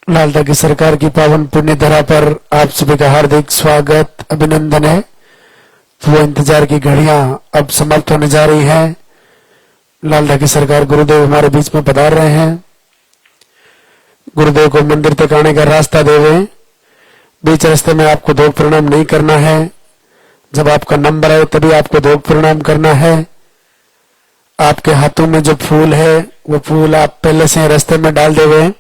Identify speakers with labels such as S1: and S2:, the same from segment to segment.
S1: लालदा की सरकार की पावन पुण्य धरा पर आप सभी का हार्दिक स्वागत अभिनंदन है। वो इंतजार की घड़ियां अब समाप्त होने जा रही हैं। लालदा की सरकार गुरुदेव हमारे बीच में पधार रहे हैं। गुरुदेव को मंदिर तक आने का रास्ता देवे। बीच रास्ते में आपको धोख प्रणाम नहीं करना है। जब आपका नंबर आए तभी आपको धोख प्रणाम करना है। आपके हाथों में जो फूल है वो फूल आप पहले से रास्ते में डाल देवे।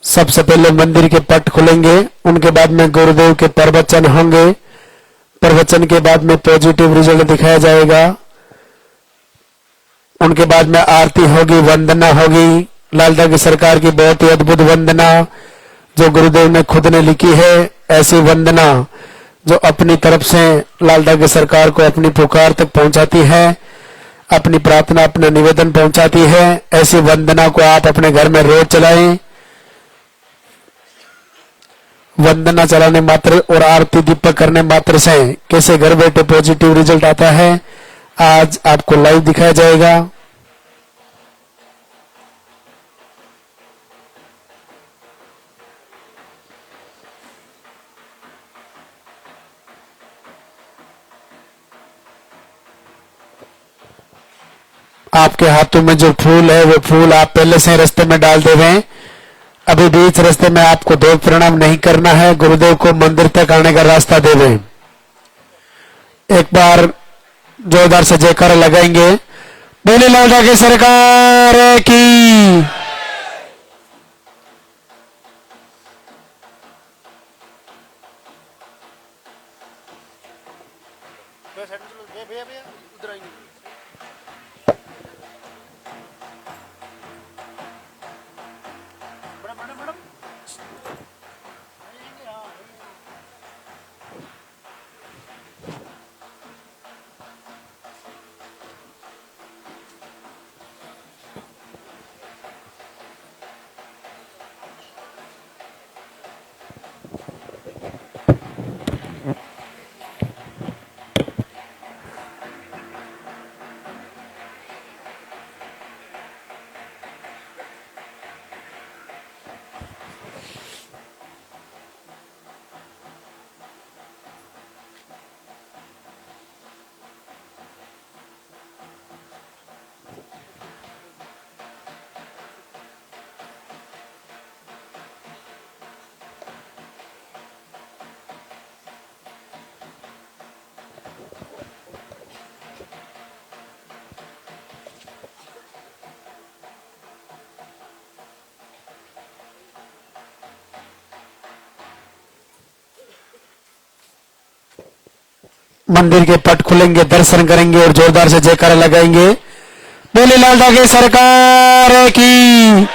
S1: सबसे पहले मंदिर के पट खुलेंगे, उनके बाद में गुरुदेव के प्रवचन होंगे। प्रवचन के बाद में पॉजिटिव रिजल्ट दिखाया जाएगा। उनके बाद में आरती होगी, वंदना होगी। लालदा की सरकार की बहुत ही अद्भुत वंदना जो गुरुदेव ने खुद ने लिखी है। ऐसी वंदना जो अपनी तरफ से लालदा की सरकार को अपनी पुकार तक पहुंचाती है, अपनी प्रार्थना, अपना निवेदन पहुंचाती है। ऐसी वंदना को आप अपने घर में रोज चलाएं। वंदना चलाने मात्र और आरती दीपक करने मात्र से कैसे घर बैठे पॉजिटिव रिजल्ट आता है, आज आपको लाइव दिखाया जाएगा। आपके हाथों में जो फूल है वो फूल आप पहले से रास्ते में डाल देवें। अभी बीच रास्ते में आपको धोख प्रणाम नहीं करना है। गुरुदेव को मंदिर तक आने का रास्ता देवें। एक बार जोरदार से जयकारा लगाएंगे। बोले लालदा की सरकार की। मंदिर के पट खुलेंगे, दर्शन करेंगे और जोरदार से जयकारा लगाएंगे। बोले लालदा की सरकार की।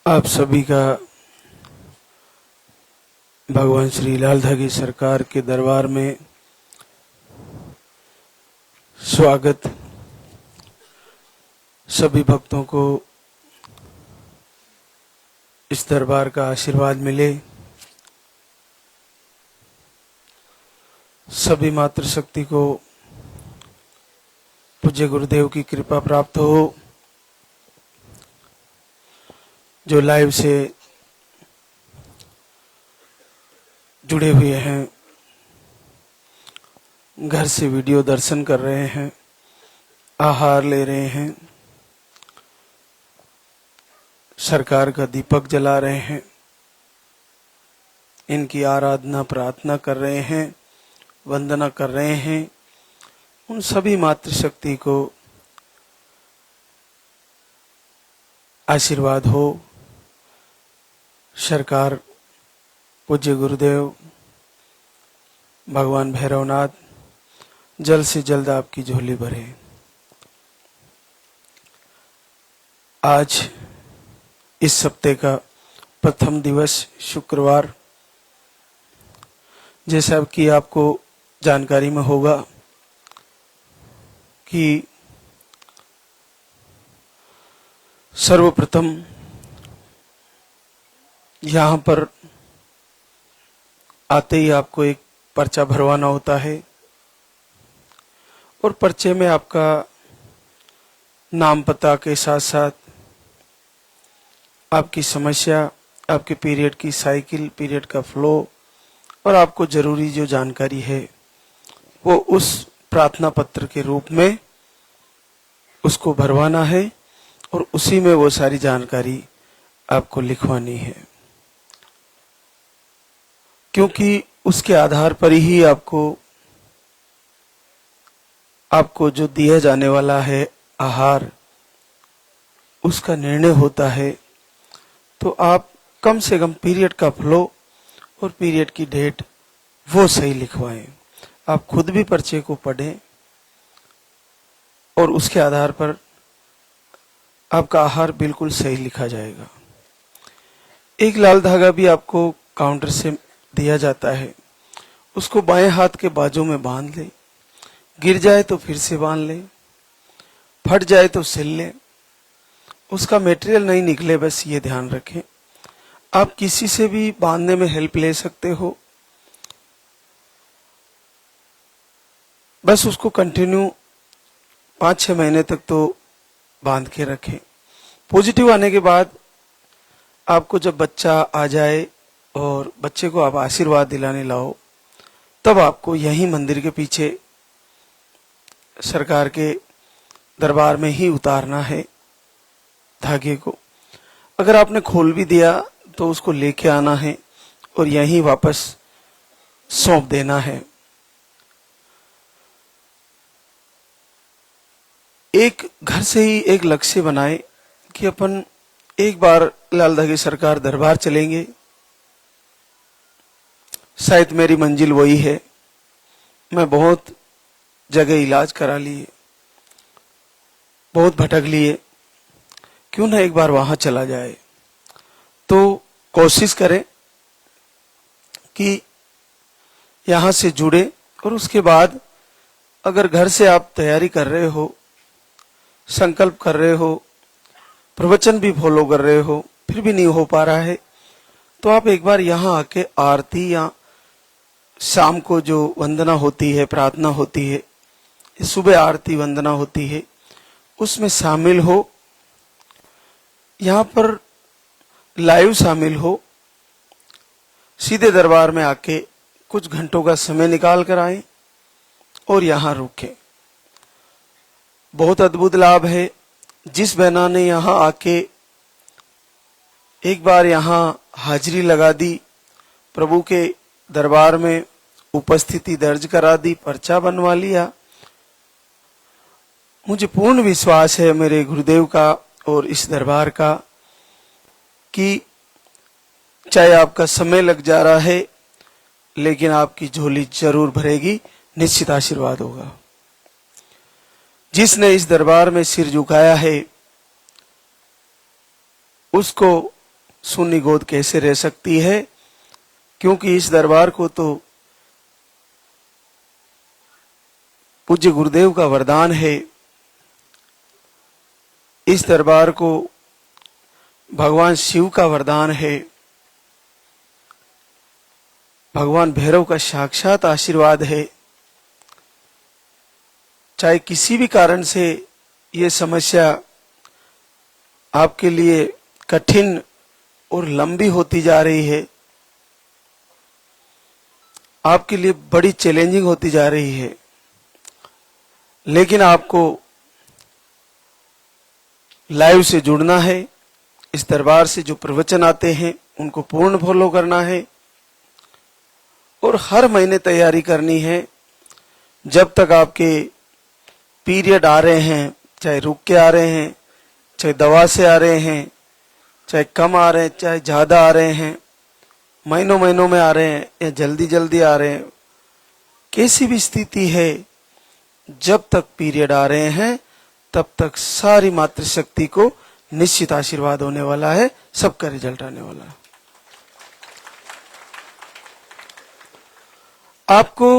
S1: आप सभी का भगवान श्री लालदा की सरकार के दरबार में
S2: स्वागत। सभी भक्तों को इस दरबार का आशीर्वाद मिले, सभी मातृशक्ति को पूज्य गुरुदेव की कृपा प्राप्त हो। जो लाइव से जुड़े हुए हैं, घर से वीडियो दर्शन कर रहे हैं, आहार ले रहे हैं, सरकार का दीपक जला रहे हैं, इनकी आराधना प्रार्थना कर रहे हैं, वंदना कर रहे हैं, उन सभी मातृशक्ति को आशीर्वाद हो। सरकार, पूज्य गुरुदेव, भगवान भैरवनाथ जल्द से जल्द आपकी झोली भरे। आज इस सप्ताह का प्रथम दिवस शुक्रवार, जैसा कि आपको जानकारी में होगा कि सर्वप्रथम यहाँ पर आते ही आपको एक पर्चा भरवाना होता है और पर्चे में आपका नाम पता के साथ साथ आपकी समस्या, आपके पीरियड की साइकिल, पीरियड का फ्लो और आपको जरूरी जो जानकारी है वो उस प्रार्थना पत्र के रूप में उसको भरवाना है और उसी में वो सारी जानकारी आपको लिखवानी है, क्योंकि उसके आधार पर ही आपको जो दिया जाने वाला है आहार, उसका निर्णय होता है। तो आप कम से कम पीरियड का फ्लो और पीरियड की डेट वो सही लिखवाएं। आप खुद भी पर्चे को पढ़ें और उसके आधार पर आपका आहार बिल्कुल सही लिखा जाएगा। एक लाल धागा भी आपको काउंटर से दिया जाता है, उसको बाएं हाथ के बाजू में बांध ले, गिर जाए तो फिर से बांध ले, फट जाए तो सिल ले, उसका मटेरियल नहीं निकले, बस ये ध्यान रखें। आप किसी से भी बांधने में हेल्प ले सकते हो, बस उसको कंटिन्यू 5-6 महीने तक तो बांध के रखें। पॉजिटिव आने के बाद आपको जब बच्चा आ जाए और बच्चे को आप आशीर्वाद दिलाने लाओ, तब आपको यही मंदिर के पीछे सरकार के दरबार में ही उतारना है धागे को। अगर आपने खोल भी दिया तो उसको लेके आना है और यहीं वापस सौंप देना है। एक घर से ही एक लक्ष्य बनाए कि अपन एक बार लाल धागे सरकार दरबार चलेंगे, शायद मेरी मंजिल वही है। मैं बहुत जगह इलाज करा लिए, बहुत भटक लिए, क्यों ना एक बार वहां चला जाए। तो कोशिश करें कि यहां से जुड़े और उसके बाद अगर घर से आप तैयारी कर रहे हो, संकल्प कर रहे हो, प्रवचन भी फॉलो कर रहे हो, फिर भी नहीं हो पा रहा है, तो आप एक बार यहाँ आके आरती या शाम को जो वंदना होती है, प्रार्थना होती है, सुबह आरती वंदना होती है, उसमें शामिल हो। यहाँ पर लाइव शामिल हो, सीधे दरबार में आके कुछ घंटों का समय निकाल कर आए और यहाँ रुके। बहुत अद्भुत लाभ है। जिस बहना ने यहाँ आके एक बार यहाँ हाजिरी लगा दी, प्रभु के दरबार में उपस्थिति दर्ज करा दी, पर्चा बनवा लिया, मुझे पूर्ण विश्वास है मेरे गुरुदेव का और इस दरबार का कि चाहे आपका समय लग जा रहा है, लेकिन आपकी झोली जरूर भरेगी, निश्चित आशीर्वाद होगा। जिसने इस दरबार में सिर झुकाया है उसको सुन्नी गोद कैसे रह सकती है, क्योंकि इस दरबार को तो पूज्य गुरुदेव का वरदान है। इस दरबार को भगवान शिव का वरदान है, भगवान भैरव का साक्षात आशीर्वाद है। चाहे किसी भी कारण से ये समस्या आपके लिए कठिन और लंबी होती जा रही है, आपके लिए बड़ी चैलेंजिंग होती जा रही है, लेकिन आपको लाइव से जुड़ना है। इस दरबार से जो प्रवचन आते हैं उनको पूर्ण फॉलो करना है और हर महीने तैयारी करनी है। जब तक आपके पीरियड आ रहे हैं, चाहे रुक के आ रहे हैं, चाहे दवा से आ रहे हैं, चाहे कम आ रहे हैं, चाहे ज्यादा आ रहे हैं, महीनों महीनों में आ रहे हैं या जल्दी जल्दी आ रहे हैं, कैसी भी स्थिति है, जब तक पीरियड आ रहे हैं तब तक सारी मातृशक्ति को निश्चित आशीर्वाद होने वाला है, सबका रिजल्ट आने वाला है। आपको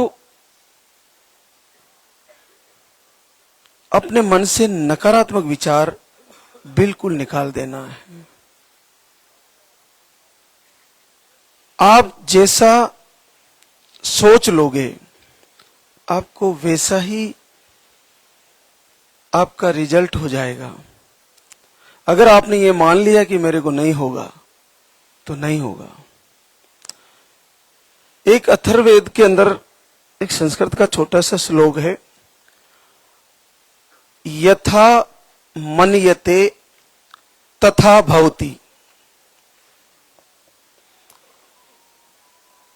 S2: अपने मन से नकारात्मक विचार बिल्कुल निकाल देना है। आप जैसा सोच लोगे आपको वैसा ही आपका रिजल्ट हो जाएगा। अगर आपने ये मान लिया कि मेरे को नहीं होगा तो नहीं होगा। एक अथर्ववेद के अंदर एक संस्कृत का छोटा सा श्लोक है, यथा मन्यते तथा भवति।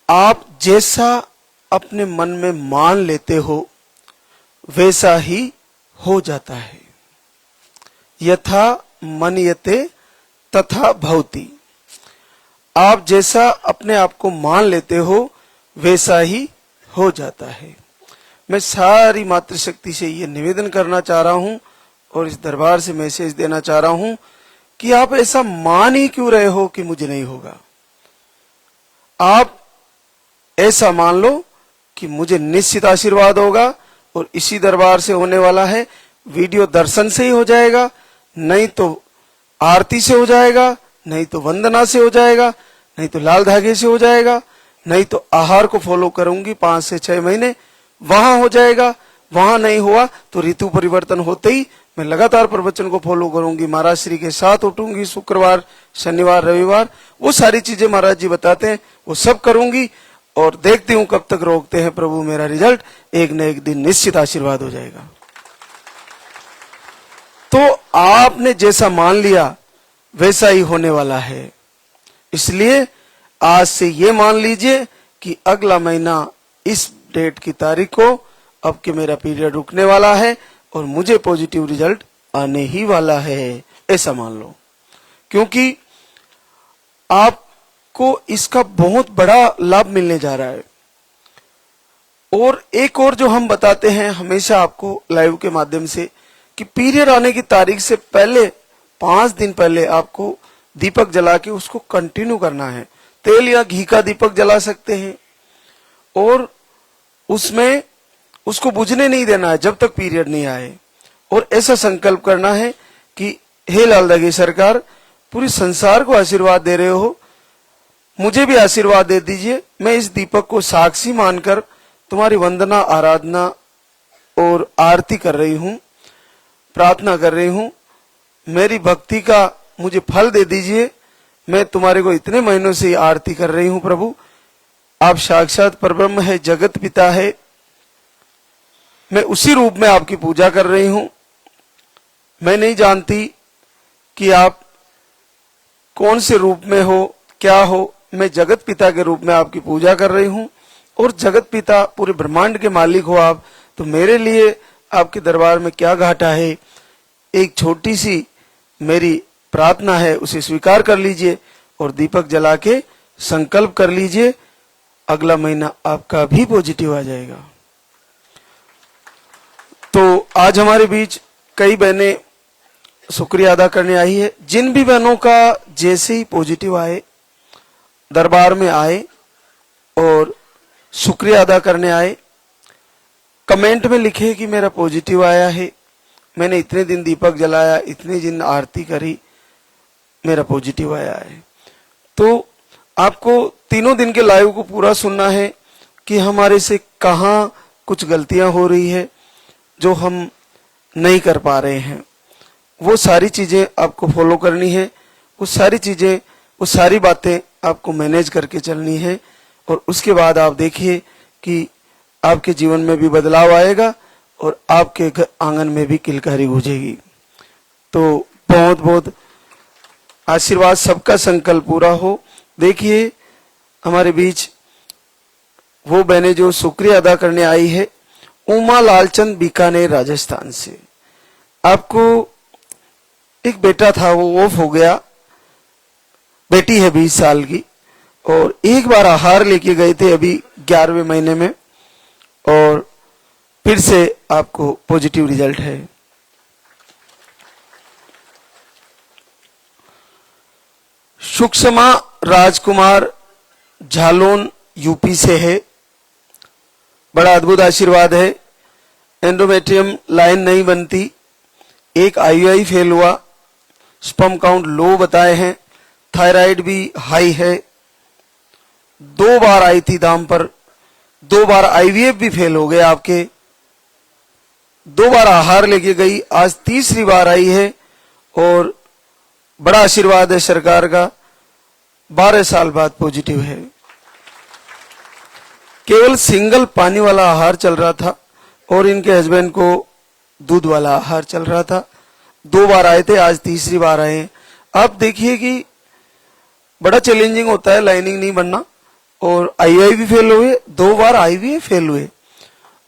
S2: आप जैसा अपने मन में मान लेते हो वैसा ही हो जाता है। यथा मन्यते तथा भवति। आप जैसा अपने आप को मान लेते हो वैसा ही हो जाता है। मैं सारी मातृशक्ति से ये निवेदन करना चाह रहा हूं और इस दरबार से मैसेज देना चाह रहा हूं कि आप ऐसा मान ही क्यों रहे हो कि मुझे नहीं होगा। आप ऐसा मान लो कि मुझे निश्चित आशीर्वाद होगा और इसी दरबार से होने वाला है। वीडियो दर्शन से ही हो जाएगा, नहीं तो आरती से हो जाएगा, नहीं तो वंदना से हो जाएगा, नहीं तो लाल धागे से हो जाएगा, नहीं तो आहार को फॉलो करूंगी 5 से 6 महीने, वहां हो जाएगा। वहां नहीं हुआ तो ऋतु परिवर्तन होते ही मैं लगातार प्रवचन को फॉलो करूंगी। महाराज श्री के साथ उठूंगी, शुक्रवार शनिवार रविवार, वो सारी चीजें महाराज जी बताते हैं वो सब करूंगी और देखती हूं कब तक रोकते हैं प्रभु। मेरा रिजल्ट एक न एक दिन निश्चित आशीर्वाद हो जाएगा। तो आपने जैसा मान लिया वैसा ही होने वाला है। इसलिए आज से ये मान लीजिए कि अगला महीना इस डेट की तारीख को अब कि मेरा पीरियड रुकने वाला है और मुझे पॉजिटिव रिजल्ट आने ही वाला है, ऐसा मान लो। क्योंकि आपको इसका बहुत बड़ा लाभ मिलने जा रहा है। और एक और जो हम बताते हैं हमेशा आपको लाइव के माध्यम से कि पीरियड आने की तारीख से पहले 5 दिन पहले आपको दीपक जला के उसको कंटिन्यू करना है। तेल या घी का दीपक जला सकते हैं और उसमें उसको बुझने नहीं देना है जब तक पीरियड नहीं आए। और ऐसा संकल्प करना है कि हे लाल धागे सरकार, पूरे संसार को आशीर्वाद दे रहे हो, मुझे भी आशीर्वाद दे दीजिए। मैं इस दीपक को साक्षी मानकर तुम्हारी वंदना आराधना और आरती कर रही हूं, प्रार्थना कर रही हूं। मेरी भक्ति का मुझे फल दे दीजिए। मैं तुम्हारे को इतने महीनों से आरती कर रही हूं प्रभु। आप साक्षात परब्रह्म है, जगत पिता है। मैं उसी रूप में आपकी पूजा कर रही हूं। मैं नहीं जानती कि आप कौन से रूप में हो, क्या हो। मैं जगत पिता के रूप में आपकी पूजा कर रही हूं और जगत पिता पूरे ब्रह्मांड के मालिक हो आप, तो मेरे लिए आपके दरबार में क्या घाटा है। एक छोटी सी मेरी प्रार्थना है, उसे स्वीकार कर लीजिए और दीपक जला के संकल्प कर लीजिए, अगला महीना आपका भी पॉजिटिव आ जाएगा। तो आज हमारे बीच कई बहनें शुक्रिया अदा करने आई है। जिन भी बहनों का जैसे ही पॉजिटिव आए, दरबार में आए और शुक्रिया अदा करने आए, कमेंट में लिखे कि मेरा पॉजिटिव आया है, मैंने इतने दिन दीपक जलाया, इतने दिन आरती करी, मेरा पॉजिटिव आया है। तो आपको तीनों दिन के लाइव को पूरा सुनना है कि हमारे से कहाँ कुछ गलतियां हो रही है जो हम नहीं कर पा रहे हैं। वो सारी चीजें आपको फॉलो करनी है, वो सारी चीजें, वो सारी बातें आपको मैनेज करके चलनी है, और उसके बाद आप देखिए कि आपके जीवन में भी बदलाव आएगा और आपके आंगन में भी किलकारी गूंजेगी। तो बहुत बहुत आशीर्वाद, सबका संकल्प पूरा हो। देखिए हमारे बीच वो बहनें जो शुक्रिया अदा करने आई है, उमा लालचंद बीकानेर राजस्थान से। आपको एक बेटा था, वो ऑफ हो गया, बेटी है 20 साल की, और एक बार आहार लेके गए थे अभी 11वें महीने में, और फिर से आपको पॉजिटिव रिजल्ट है। सुषमा राजकुमार झालोन यूपी से है, बड़ा अद्भुत आशीर्वाद है। एंडोमेट्रियम लाइन नहीं बनती, एक आईयूआई फेल हुआ, स्पर्म काउंट लो बताए हैं, थायराइड भी हाई है, 2 बार आई थी दाम पर, 2 बार आईवीएफ भी फेल हो गए आपके, 2 बार आहार लेके गई, आज तीसरी बार आई है, और बड़ा आशीर्वाद है सरकार का, 12 साल बाद पॉजिटिव है। केवल सिंगल पानी वाला आहार चल रहा था और इनके हस्बैंड को दूध वाला आहार चल रहा था। 2 बार आए थे, आज तीसरी बार आए हैं। आप देखिए कि बड़ा चैलेंजिंग होता है लाइनिंग नहीं बनना, और आईआई भी फेल हुए, 2 बार आईवीएफ फेल हुए।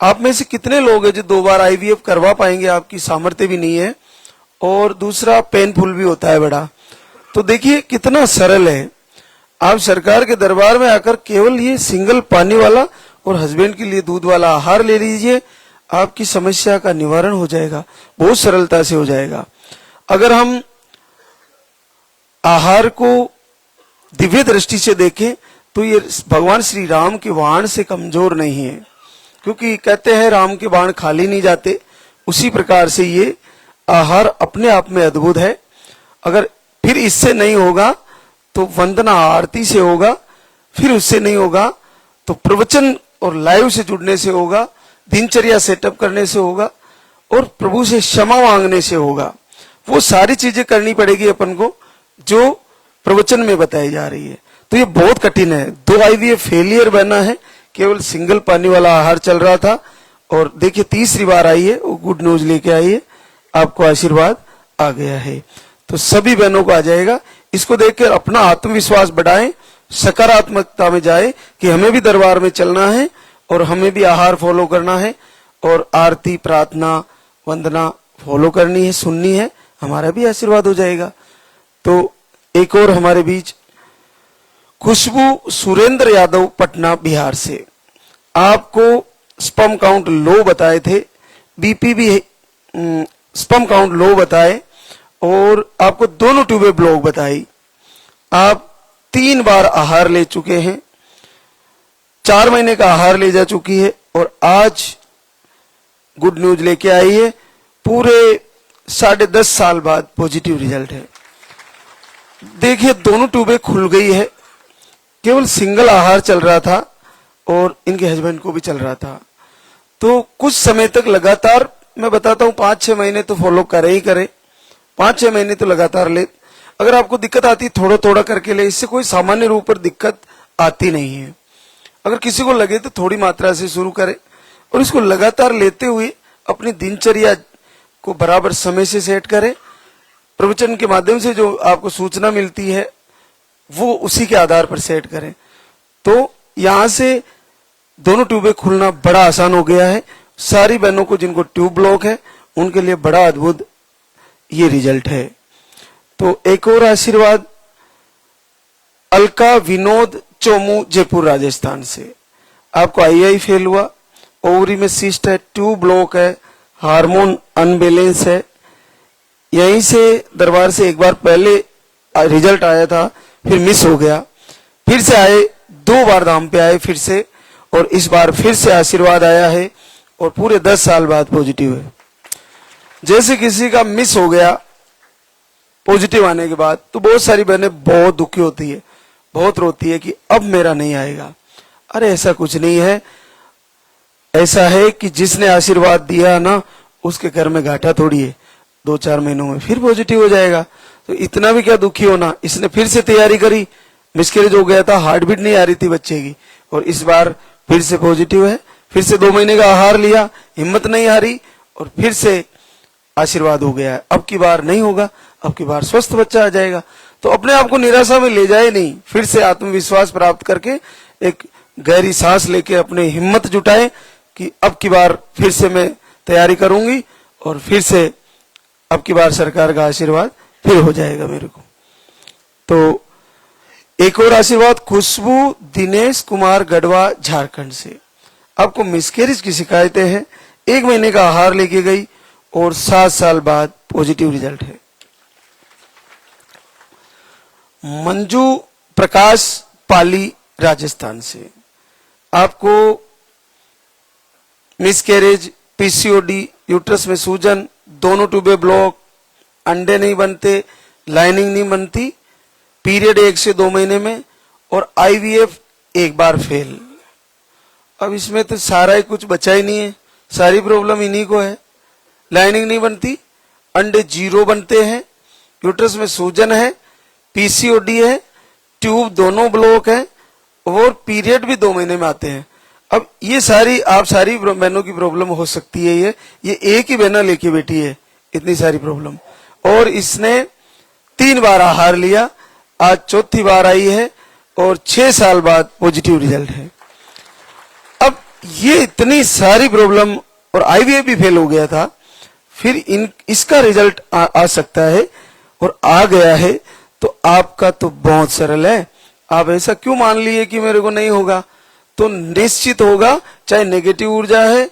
S2: आप में से कितने लोग हैं जो 2 बार आईवीएफ करवा पाएंगे? आपकी सामर्थ्य भी नहीं है, और दूसरा पेनफुल भी होता है बड़ा। तो देखिए कितना सरल है। आप सरकार के दरबार में आकर केवल ये सिंगल पानी वाला और हस्बैंड के लिए दूध वाला आहार ले लीजिए, आपकी समस्या का निवारण हो जाएगा, बहुत सरलता से हो जाएगा। अगर हम आहार को दिव्य दृष्टि से देखें तो ये भगवान श्री राम के बाण से कमजोर नहीं है, क्योंकि कहते हैं राम के बाण खाली नहीं जाते, उसी प्रकार से ये आहार अपने आप में अद्भुत है। अगर फिर इससे नहीं होगा तो वंदना आरती से होगा, फिर उससे नहीं होगा तो प्रवचन और लाइव से जुड़ने से होगा, दिनचर्या सेटअप करने से होगा, और प्रभु से क्षमा मांगने से होगा। वो सारी चीजें करनी पड़ेगी अपन को जो प्रवचन में बताई जा रही है। तो ये बहुत कठिन है। 2 आईवीएफ फेलियर बना है, केवल सिंगल पानी वाला आहार चल रहा था, और देखिए तीसरी बार आई है, वो गुड न्यूज लेके आई है, आपको आशीर्वाद आ गया है। तो सभी बहनों को आ जाएगा। इसको देखकर अपना आत्मविश्वास बढ़ाएं, सकारात्मकता में जाए कि हमें भी दरबार में चलना है और हमें भी आहार फॉलो करना है, और आरती प्रार्थना वंदना फॉलो करनी है, सुननी है, हमारा भी आशीर्वाद हो जाएगा। तो एक और हमारे बीच खुशबू सुरेंद्र यादव पटना बिहार से। आपको स्पर्म काउंट लो बताए थे, बीपी भी स्पर्म काउंट लो बताए, और आपको दोनों ट्यूबें ब्लॉक बताई। आप 3 बार आहार ले चुके हैं, 4 महीने का आहार ले जा चुकी है, और आज गुड न्यूज लेके आई है, पूरे 10.5 साल बाद पॉजिटिव रिजल्ट है। देखिए दोनों ट्यूबें खुल गई है, केवल सिंगल आहार चल रहा था और इनके हस्बैंड को भी चल रहा था। तो कुछ समय तक लगातार, मैं बताता हूँ 5-6 महीने तो फॉलो करे ही करे, 5-6 महीने तो लगातार ले। अगर आपको दिक्कत आती थोड़ा थोड़ा करके ले, इससे कोई सामान्य रूप पर दिक्कत आती नहीं है। अगर किसी को लगे तो थोड़ी मात्रा से शुरू करें, और इसको लगातार लेते हुए अपनी दिनचर्या को बराबर समय से सेट करें। प्रवचन के माध्यम से जो आपको सूचना मिलती है वो उसी के आधार पर सेट करें। तो यहां से दोनों ट्यूबें खुलना बड़ा आसान हो गया है। सारी बहनों को जिनको ट्यूब ब्लॉक है उनके लिए बड़ा अद्भुत ये रिजल्ट है। तो एक और आशीर्वाद अलका विनोद चोमू जयपुर राजस्थान से। आपको आईआई फेल हुआ, ओवरी में सिस्ट है, ट्यूब ब्लॉक है, हार्मोन अनबैलेंस है। यहीं से दरबार से एक बार पहले रिजल्ट आया था, फिर मिस हो गया, फिर से आए, 2 बार धाम पे आए फिर से, और इस बार फिर से आशीर्वाद आया है। और पूरे 10 साल बाद पॉजिटिव है। जैसे किसी का मिस हो गया पॉजिटिव आने के बाद, तो बहुत सारी बहनें बहुत दुखी होती है, बहुत रोती है कि अब मेरा नहीं आएगा। अरे ऐसा कुछ नहीं है, ऐसा है कि जिसने आशीर्वाद दिया ना, उसके घर में घाटा थोड़ी है, 2-4 महीनों में फिर पॉजिटिव हो जाएगा। तो इतना भी क्या दुखी होना। इसने फिर से तैयारी करी, मिसकैरेज हो गया था, हार्ट बीट नहीं आ रही थी बच्चे की, और इस बार फिर से पॉजिटिव है, फिर से 2 महीने का आहार लिया, हिम्मत नहीं हारी और फिर से आशीर्वाद हो गया है। अब की बार नहीं होगा, अब की बार स्वस्थ बच्चा आ जाएगा। तो अपने आप को निराशा में ले जाए नहीं, फिर से आत्मविश्वास प्राप्त करके एक गहरी सांस लेके अपने हिम्मत जुटाए कि अब की बार फिर से मैं तैयारी करूंगी और फिर से अब की बार सरकार का आशीर्वाद फिर हो जाएगा मेरे को। तो एक और आशीर्वाद, खुशबू दिनेश कुमार गढ़वा झारखंड से। आपको मिसकैरेज की शिकायतें हैं, 1 महीने का आहार लेके गई और 7 साल बाद पॉजिटिव रिजल्ट है। मंजू प्रकाश पाली राजस्थान से। आपको मिसकैरेज, पीसीओडी, यूट्रस में सूजन, दोनों ट्यूबें ब्लॉक, अंडे नहीं बनते, लाइनिंग नहीं बनती, पीरियड 1 से 2 महीने में, और आईवीएफ 1 बार फेल। अब इसमें तो सारा ही कुछ बचा ही नहीं है, सारी प्रॉब्लम इन्हीं को है। लाइनिंग नहीं बनती, अंडे 0 बनते हैं, यूट्रस में सूजन है, पीसीओडी है, ट्यूब दोनों ब्लॉक है और पीरियड भी 2 महीने में आते हैं। अब ये सारी बहनों की प्रॉब्लम हो सकती है। ये एक ही बहना लेके बैठी है इतनी सारी प्रॉब्लम, और इसने 3 बार आहार लिया, आज 4थी बार आई है और 6 साल बाद पॉजिटिव रिजल्ट है। अब ये इतनी सारी प्रॉब्लम, और आईवीएफ भी फेल हो गया था, फिर इसका रिजल्ट आ सकता है और आ गया है। तो आपका तो बहुत सरल है, आप ऐसा क्यों मान लिए कि मेरे को नहीं होगा? तो निश्चित होगा, चाहे नेगेटिव ऊर्जा है,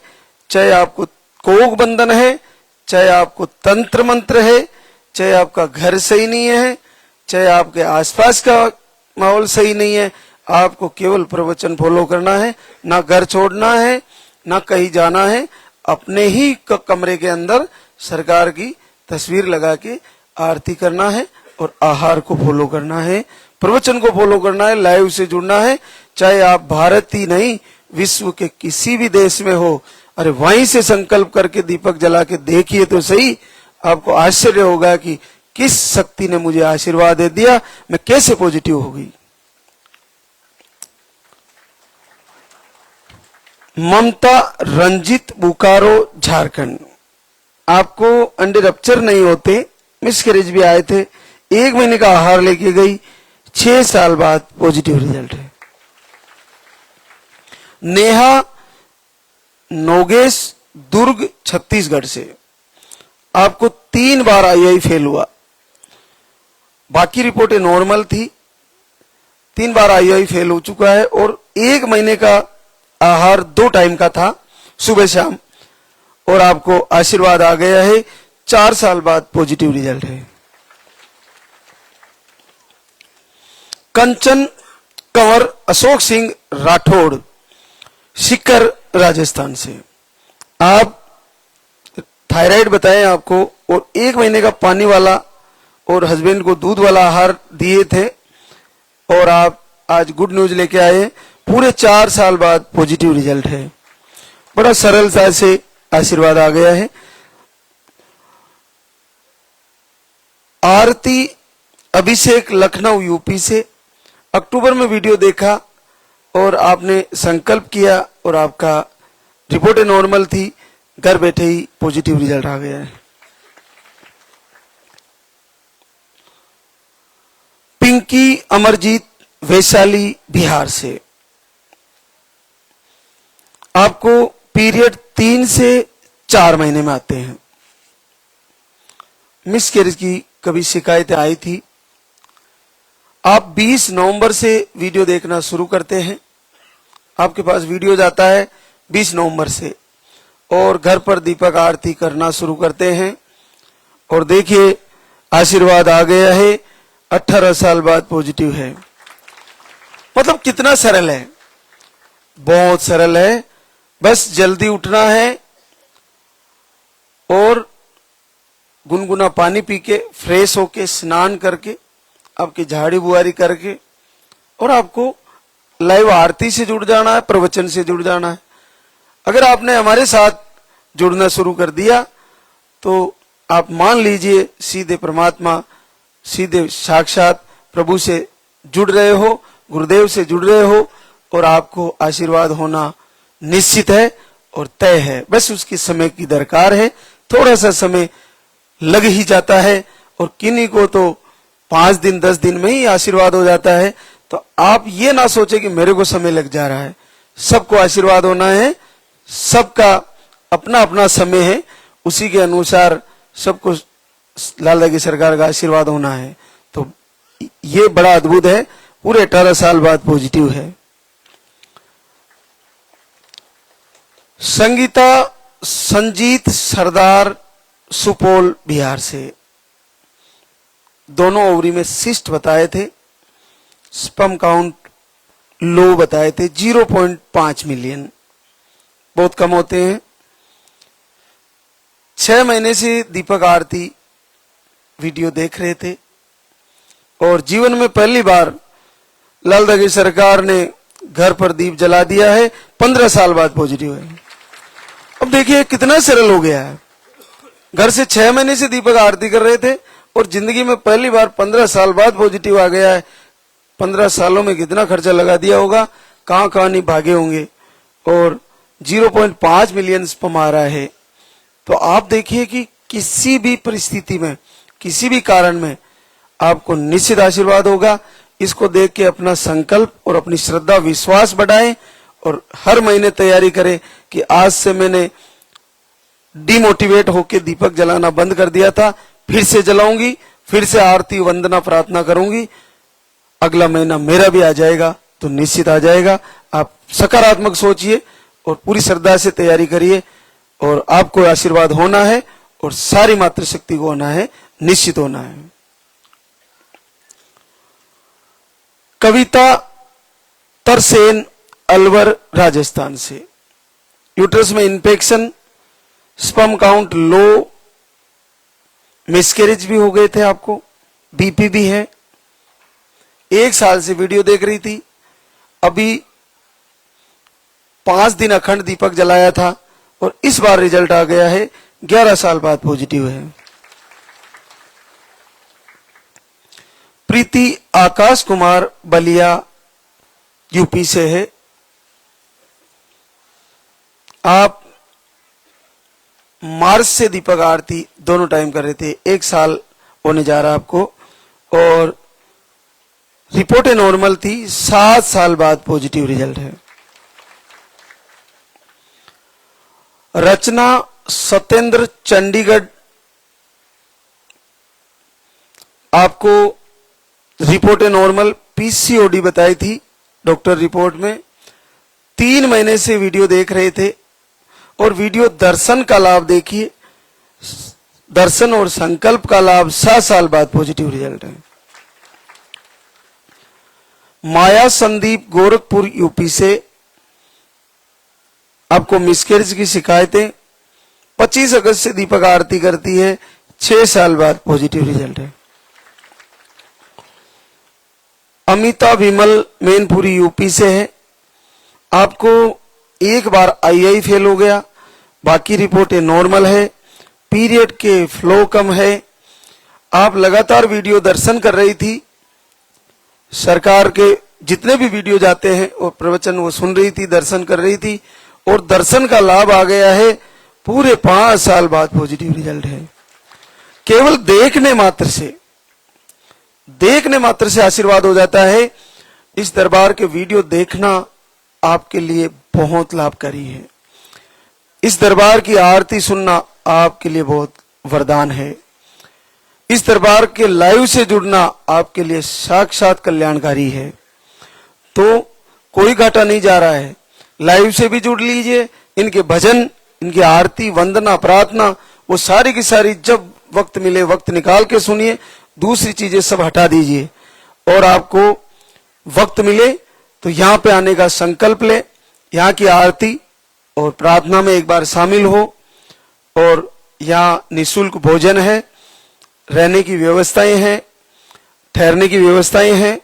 S2: चाहे आपको कोक बंधन है, चाहे आपको तंत्र मंत्र है, चाहे आपका घर सही नहीं है, चाहे आपके आसपास का माहौल सही नहीं है, आपको केवल प्रवचन फॉलो करना है, ना घर छोड़ना है, ना कहीं जाना है, अपने ही कमरे के अंदर सरकार की तस्वीर लगा के आरती करना है और आहार को फॉलो करना है, प्रवचन को फॉलो करना है, लाइव से जुड़ना है। चाहे आप भारत ही नहीं, विश्व के किसी भी देश में हो, अरे वहीं से संकल्प करके दीपक जला के देखिए तो सही, आपको आश्चर्य होगा कि किस शक्ति ने मुझे आशीर्वाद दे दिया, मैं कैसे पॉजिटिव हो गई। ममता रंजित, बोकारो झारखंड। आपको अंडे रप्चर नहीं होते, मिसकैरेज भी आए थे, 1 महीने का आहार लेके गई, 6 साल बाद पॉजिटिव रिजल्ट है। नेहा नोगेश, दुर्ग छत्तीसगढ़ से। आपको 3 बार आईआई फेल हुआ, बाकी रिपोर्टें नॉर्मल थी, 3 बार आईआई फेल हो चुका है और 1 महीने का आहार 2 टाइम का था, सुबह शाम, और आपको आशीर्वाद आ गया है। 4 साल बाद पॉजिटिव रिजल्ट है। कंचन कंवर अशोक सिंह राठौड़, सीकर राजस्थान से। आप थायराइड बताएं आपको, और 1 महीने का पानी वाला और हस्बैंड को दूध वाला आहार दिए थे, और आप आज गुड न्यूज लेके आए, पूरे 4 साल बाद पॉजिटिव रिजल्ट है। बड़ा सरलता से आशीर्वाद आ गया है। आरती अभिषेक, लखनऊ यूपी से। अक्टूबर में वीडियो देखा और आपने संकल्प किया और आपका रिपोर्टें नॉर्मल थी, घर बैठे ही पॉजिटिव रिजल्ट आ गया है। पिंकी अमरजीत, वैशाली बिहार से। आपको पीरियड 3 से 4 महीने में आते हैं। मिसकैरेज की कभी शिकायतें आई थी। आप 20 नवंबर से वीडियो देखना शुरू करते हैं, आपके पास वीडियो जाता है 20 नवंबर से, और घर पर दीपक आरती करना शुरू करते हैं, और देखिए आशीर्वाद आ गया है। 18 साल बाद पॉजिटिव है। मतलब कितना सरल है, बहुत सरल है। बस जल्दी उठना है और गुनगुना पानी पी के फ्रेश होके स्नान करके आपकी झाड़ी बुआरी करके और आपको लाइव आरती से जुड़ जाना है, प्रवचन से जुड़ जाना है। अगर आपने हमारे साथ जुड़ना शुरू कर दिया तो आप मान लीजिए सीधे परमात्मा, सीधे साक्षात प्रभु से जुड़ रहे हो, गुरुदेव से जुड़ रहे हो और आपको आशीर्वाद होना निश्चित है और तय है। बस उसकी समय की दरकार है, थोड़ा सा समय लग ही जाता है और किन्हीं को तो 5 दिन 10 दिन में ही आशीर्वाद हो जाता है। तो आप ये ना सोचे कि मेरे को समय लग जा रहा है, सबको आशीर्वाद होना है, सबका अपना अपना समय है, उसी के अनुसार सबको लाला की सरकार का आशीर्वाद होना है। तो ये बड़ा अद्भुत है, पूरे 18 साल बाद पॉजिटिव है। संगीता संजीत सरदार सुपौल बिहार से, दोनों ओवरी में सिस्ट बताए थे, स्पर्म काउंट लो बताए थे, 0.5 मिलियन, बहुत कम होते हैं। 6 महीने से दीपक आरती वीडियो देख रहे थे और जीवन में पहली बार लाला की सरकार ने घर पर दीप जला दिया है, 15 साल बाद पॉजिटिव है। अब देखिए कितना सरल हो गया है, घर से 6 महीने से दीपक आरती कर रहे थे और जिंदगी में पहली बार 15 साल बाद पॉजिटिव आ गया है। 15 सालों में कितना खर्चा लगा दिया होगा, कहां कहां नहीं भागे होंगे और 0.5 मिलियन स्पर्म आ रहा है। तो आप देखिए कि किसी भी परिस्थिति में, किसी भी कारण में आपको निश्चित आशीर्वाद होगा। इसको देख के अपना संकल्प और अपनी श्रद्धा विश्वास बढ़ाएं और हर महीने तैयारी करें कि आज से मैंने डिमोटिवेट होकर दीपक जलाना बंद कर दिया था, फिर से जलाऊंगी, फिर से आरती वंदना प्रार्थना करूंगी। अगला महीना मेरा भी आ जाएगा तो निश्चित आ जाएगा। आप सकारात्मक सोचिए और पूरी श्रद्धा से तैयारी करिए और आपको आशीर्वाद होना है और सारी मातृशक्ति को होना है, निश्चित होना है। कविता तरसेन अलवर राजस्थान से, यूट्रस में infection, sperm count low, miscarriage भी हो गए थे, आपको बीपी भी है। 1 साल से वीडियो देख रही थी, अभी 5 दिन अखंड दीपक जलाया था और इस बार रिजल्ट आ गया है, 11 साल बाद पॉजिटिव है। प्रीति आकाश कुमार बलिया यूपी से है। आप मार्च से दीपक आरती दोनों टाइम कर रहे थे, 1 साल होने जा रहा आपको और रिपोर्टें नॉर्मल थी, 7 साल बाद पॉजिटिव रिजल्ट है। रचना सत्येंद्र चंडीगढ़, आपको रिपोर्टें नॉर्मल, पीसीओडी बताई थी डॉक्टर रिपोर्ट में। 3 महीने से वीडियो देख रहे थे और वीडियो दर्शन का लाभ देखिए, दर्शन और संकल्प का लाभ, 7 साल बाद पॉजिटिव रिजल्ट है। माया संदीप गोरखपुर यूपी से, आपको मिसकैरेज की शिकायतें, 25 अगस्त से दीपक आरती करती है, 6 साल बाद पॉजिटिव रिजल्ट है। अमिता विमल मैनपुरी यूपी से है, आपको 1 बार आई फेल हो गया, बाकी रिपोर्टें नॉर्मल है, पीरियड के फ्लो कम है। आप लगातार वीडियो दर्शन कर रही थी, सरकार के जितने भी वीडियो जाते हैं और प्रवचन वो सुन रही थी, दर्शन कर रही थी और दर्शन का लाभ आ गया है। पूरे 5 साल बाद पॉजिटिव रिजल्ट है। केवल देखने मात्र से आशीर्वाद हो जाता है। इस दरबार के वीडियो देखना आपके लिए बहुत लाभकारी है। इस दरबार की आरती सुनना आपके लिए बहुत वरदान है। इस दरबार के लाइव से जुड़ना आपके लिए साक्षात कल्याणकारी है। तो कोई घाटा नहीं जा रहा है, लाइव से भी जुड़ लीजिए। इनके भजन, इनकी आरती वंदना प्रार्थना, वो सारी की सारी जब वक्त मिले वक्त निकाल के सुनिए, दूसरी चीजें सब हटा दीजिए और आपको वक्त मिले तो यहाँ पे आने का संकल्प ले। यहाँ की आरती और प्रार्थना में एक बार शामिल हो। और यहाँ निःशुल्क भोजन है, रहने की व्यवस्थाएं हैं, ठहरने की व्यवस्थाएं हैं,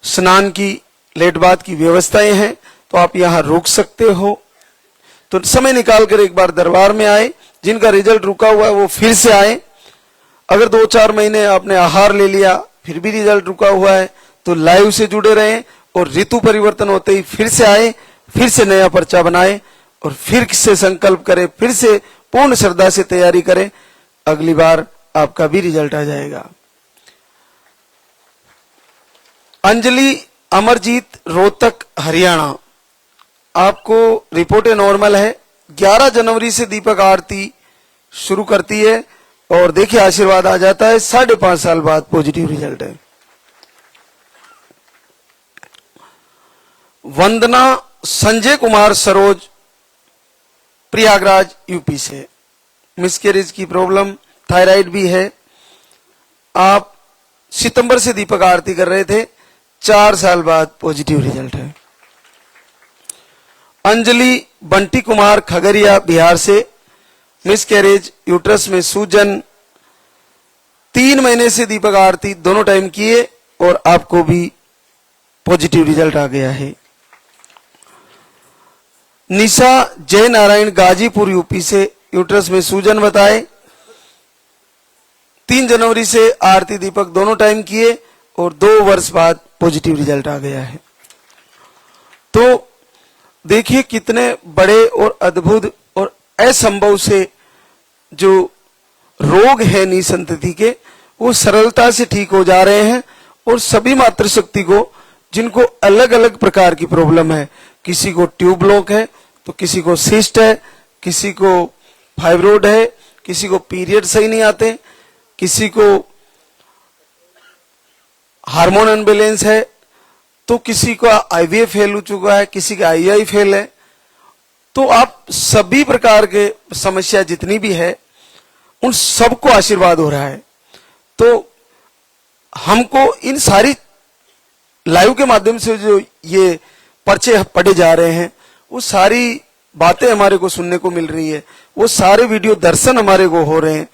S2: स्नान की लेट बात की व्यवस्थाएं हैं, तो आप यहाँ रुक सकते हो। तो समय निकाल कर एक बार दरबार में आए। जिनका रिजल्ट रुका हुआ है वो फिर से आए। अगर 2-4 महीने आपने आहार ले लिया फिर भी रिजल्ट रुका हुआ है तो लाइव से जुड़े रहें और ऋतु परिवर्तन होते ही फिर से आए, फिर से नया पर्चा बनाए और फिर से संकल्प करें, फिर से पूर्ण श्रद्धा से तैयारी करें। अगली बार आपका भी रिजल्ट आ जाएगा। अंजलि अमरजीत, रोहतक, हरियाणा, आपको रिपोर्टें नॉर्मल है। 11 जनवरी से दीपक आरती शुरू करती है और देखिए आशीर्वाद आ जाता है। 5.5 साल बाद पॉजिटिव रिजल्ट है। वंदना संजय कुमार सरोज, प्रयागराज, यूपी से, मिसकैरेज की प्रॉब्लम, थायराइड भी है। आप सितंबर से दीपक आरती कर रहे थे, 4 साल बाद पॉजिटिव रिजल्ट है। अंजलि बंटी कुमार, खगड़िया, बिहार से, मिसकैरेज, यूट्रस में सूजन, 3 महीने से दीपक आरती दोनों टाइम किए और आपको भी पॉजिटिव रिजल्ट आ गया है। निशा जय नारायण, गाजीपुर, यूपी से, यूट्रस में सूजन बताए, 3 जनवरी से आरती दीपक दोनों टाइम किए और 2 वर्ष बाद पॉजिटिव रिजल्ट आ गया है। तो देखिए कितने बड़े और अद्भुत और असंभव से जो रोग है निसंतति के, वो सरलता से ठीक हो जा रहे हैं। और सभी मातृशक्ति को, जिनको अलग अलग प्रकार की प्रॉब्लम है, किसी को ट्यूब ब्लॉक है तो किसी को सिस्ट है, किसी को फाइब्रोइड है, किसी को पीरियड सही नहीं आते, किसी को हार्मोन अनबैलेंस है, तो किसी का आईवीएफ फेल हो चुका है, किसी का आईआई फेल है। तो आप सभी प्रकार के समस्या जितनी भी है उन सबको आशीर्वाद हो रहा है। तो हमको इन सारी लाइव के माध्यम से जो ये पर्चे पढ़े जा रहे हैं, वो सारी बातें हमारे को सुनने को मिल रही है, वो सारे वीडियो दर्शन हमारे को हो रहे हैं।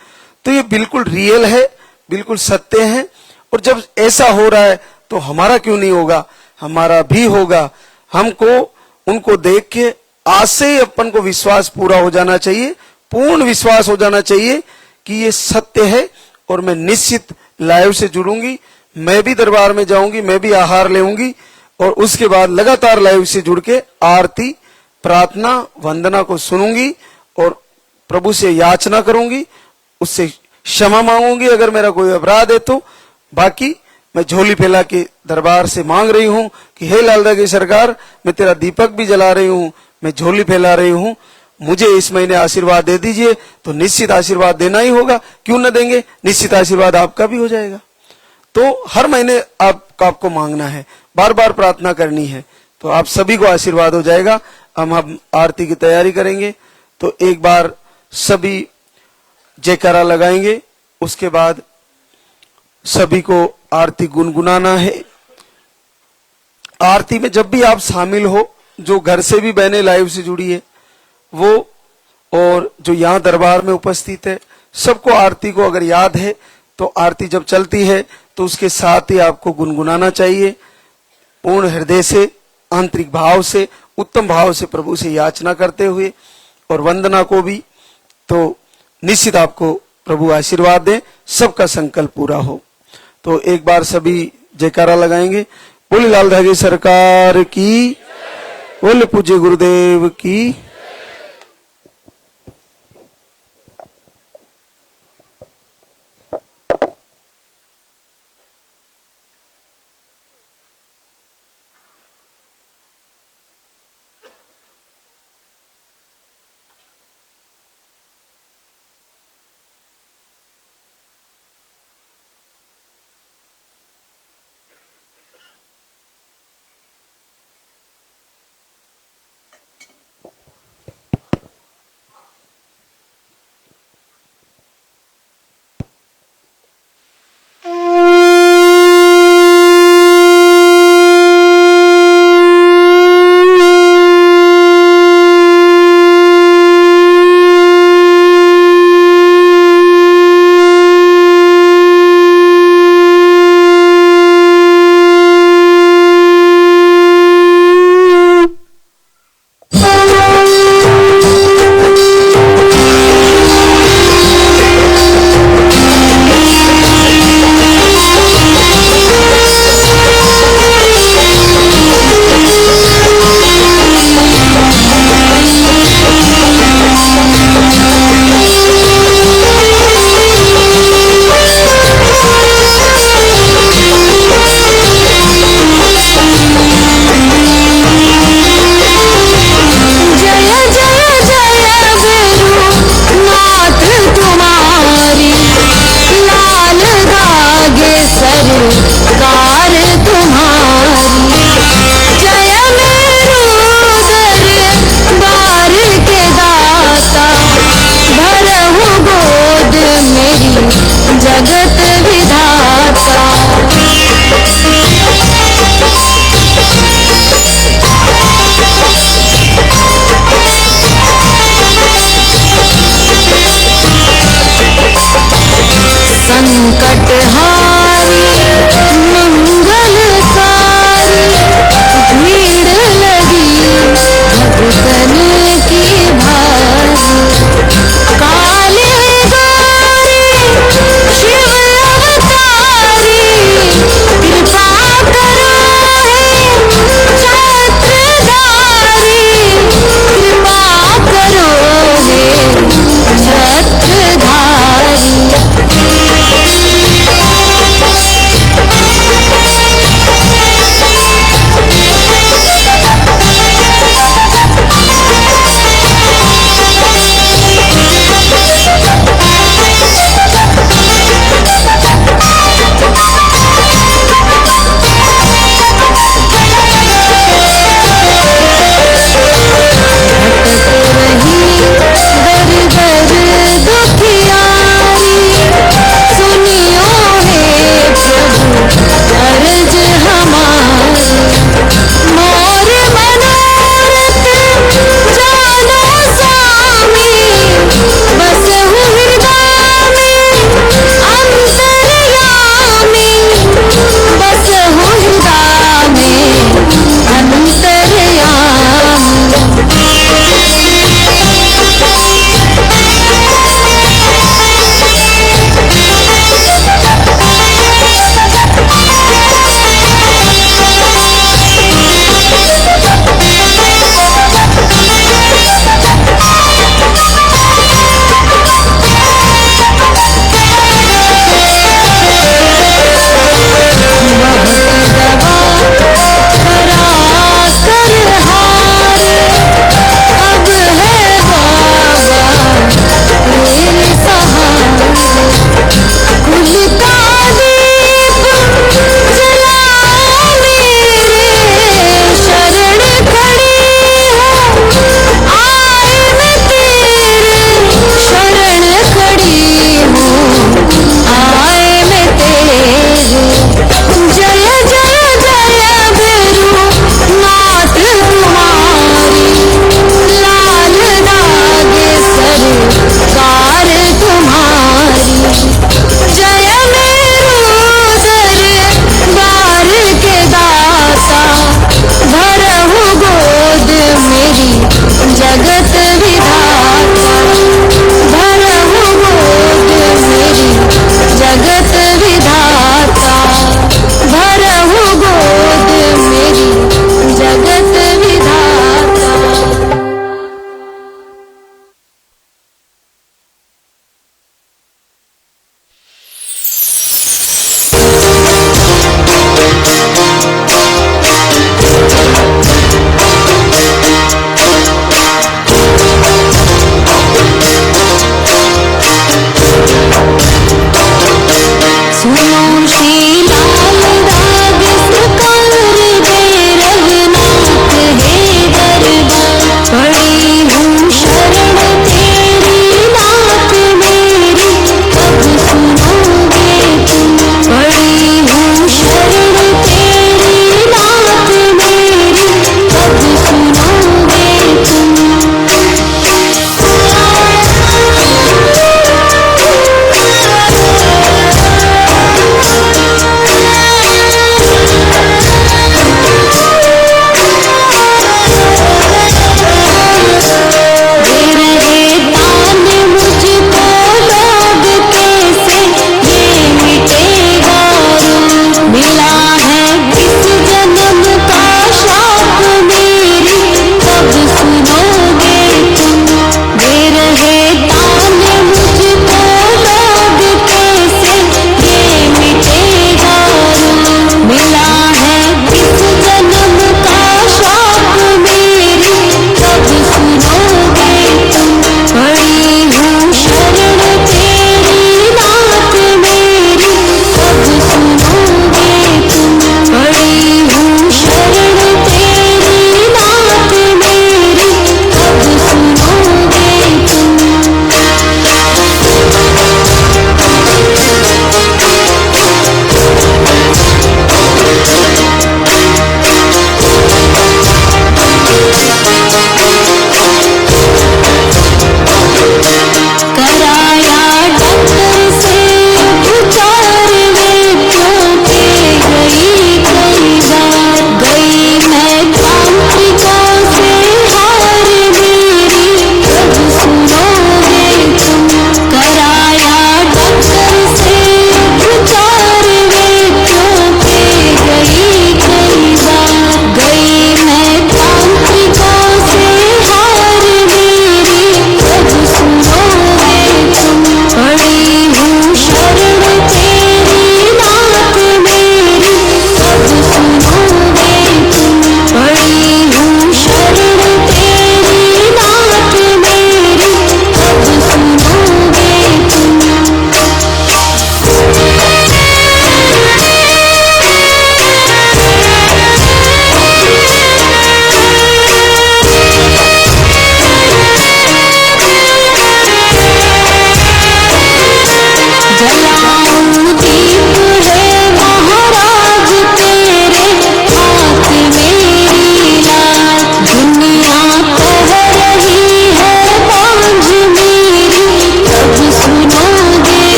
S2: तो ये बिल्कुल रियल है, बिल्कुल सत्य है। और जब ऐसा हो रहा है तो हमारा क्यों नहीं होगा, हमारा भी होगा। हमको उनको देख के आज से ही अपन को विश्वास पूरा हो जाना चाहिए, पूर्ण विश्वास हो जाना चाहिए कि ये सत्य है। और मैं निश्चित लाइव से जुड़ूंगी, मैं भी दरबार में जाऊंगी, मैं भी आहार लेऊंगी और उसके बाद लगातार लाइव से जुड़ के आरती, प्रार्थना, वंदना को सुनूंगी और प्रभु से याचना करूंगी, उससे क्षमा मांगूंगी अगर मेरा कोई अपराध है तो। बाकी मैं झोली फैला के दरबार से मांग रही हूं कि हे लालदा की सरकार, मैं तेरा दीपक भी जला रही हूं, मैं झोली फैला रही हूं, मुझे इस महीने आशीर्वाद दे दीजिए। तो निश्चित आशीर्वाद देना ही होगा, क्यों न देंगे, निश्चित आशीर्वाद आपका भी हो जाएगा। तो हर महीने आपको मांगना है, बार बार प्रार्थना करनी है, तो आप सभी को आशीर्वाद हो जाएगा। हम आरती की तैयारी करेंगे, तो एक बार सभी जयकारा लगाएंगे, उसके बाद सभी को आरती गुनगुनाना है। आरती में जब भी आप शामिल हो, जो घर से भी बहनें लाइव से जुड़ी है वो, और जो यहाँ दरबार में उपस्थित है, सबको आरती को अगर याद है तो आरती जब चलती है तो उसके साथ ही आपको गुनगुनाना चाहिए। पूर्ण हृदय से, आंतरिक भाव से, उत्तम भाव से प्रभु से याचना करते हुए, और वंदना को भी। तो निश्चित आपको प्रभु आशीर्वाद दे, सबका संकल्प पूरा हो। तो एक बार सभी जयकारा लगाएंगे। बोले लालदा की सरकार की, बोले पूज्य गुरुदेव की।